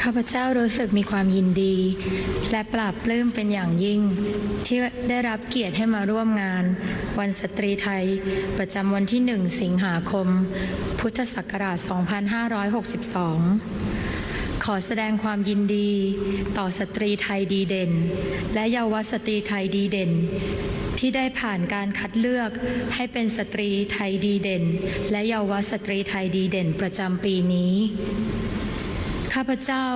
ข้าพเจ้ารู้สึกมีความยินดีและปลาบปลื้มเป็นอย่างยิ่งที่ได้รับเกียรติให้มาร่วมงานวันสตรีไทยประจำวันที่ 1 สิงหาคม พุทธศักราช 2562 ขอแสดงความยินดีต่อสตรีไทยดีเด่นและเยาวสตรีไทยดีเด่นที่ได้ผ่านการคัดเลือกให้เป็นสตรีไทยดีเด่นและเยาวสตรีไทยดีเด่นประจำปีนี้ข้าพเจ้า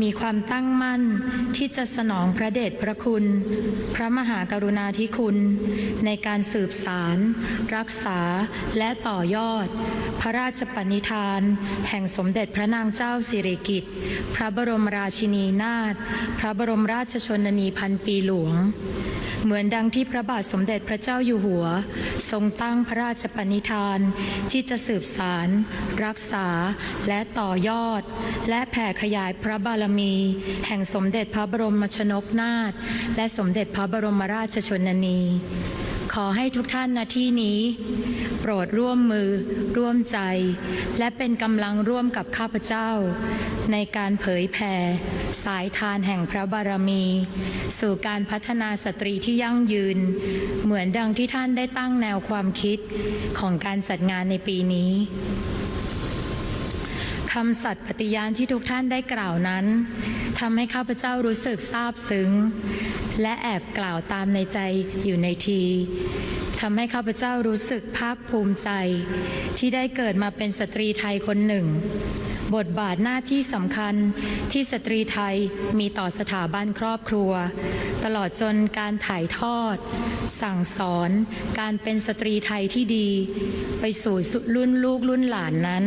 มีความตั้งมั่นที่จะสนองพระเดชพระคุณพระมหากรุณาธิคุณในการสืบสารรักษาและต่อยอดพระราชปณิธานแห่งสมเด็จพระนางเจ้าสิริกิติ์พระบรมราชินีนาถพระบรมราชชนนีพันปีหลวงเหมือนดังที่พระบาทสมเด็จพระเจ้าอยู่หัวทรงตั้งพระราชปณิธานที่จะสืบสารรักษาและต่อยอดและแผ่ขยายพระบารมีแห่งสมเด็จพระบรมชนกนาถและสมเด็จพระบรมราชชนนีขอให้ทุกท่านณที่นี้โปรดร่วมมือร่วมใจและเป็นกำลังร่วมกับข้าพเจ้าในการเผยแผ่สายทานแห่งพระบารมีสู่การพัฒนาสตรีที่ยั่งยืนเหมือนดังที่ท่านได้ตั้งแนวความคิดของการจัดงานในปีนี้คำสัตย์ปฏิญาณที่ทุกท่านได้กล่าวนั้นทำให้ข้าพเจ้ารู้สึกซาบซึ้งและแอบกล่าวตามในใจอยู่ในทีทำให้ข้าพเจ้ารู้สึกภาคภูมิใจที่ได้เกิดมาเป็นสตรีไทยคนหนึ่งบทบาทหน้าที่สำคัญที่สตรีไทยมีต่อสถาบันครอบครัวตลอดจนการถ่ายทอดสั่งสอนการเป็นสตรีไทยที่ดีไปสู่รุ่นลูกรุ่นหลานนั้น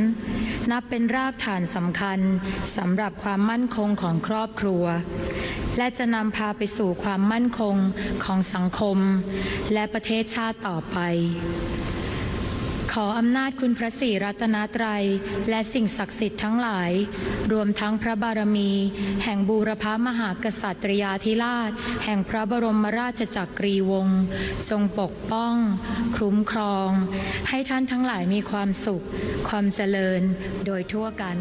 นับเป็นรากฐานสำคัญสำหรับความมั่นคงของครอบครัวและจะนำพาไปสู่ความมั่นคงของสังคมและประเทศชาติต่อไปขออำนาจคุณพระศรีรัตนตรัยและสิ่งศักดิ์สิทธิ์ทั้งหลายรวมทั้งพระบารมีแห่งบูรพมหากษัตริยาธิราชแห่งพระบรมราชจักรีวงศ์จงปกป้องคุ้มครองให้ท่านทั้งหลายมีความสุขความเจริญโดยทั่วกัน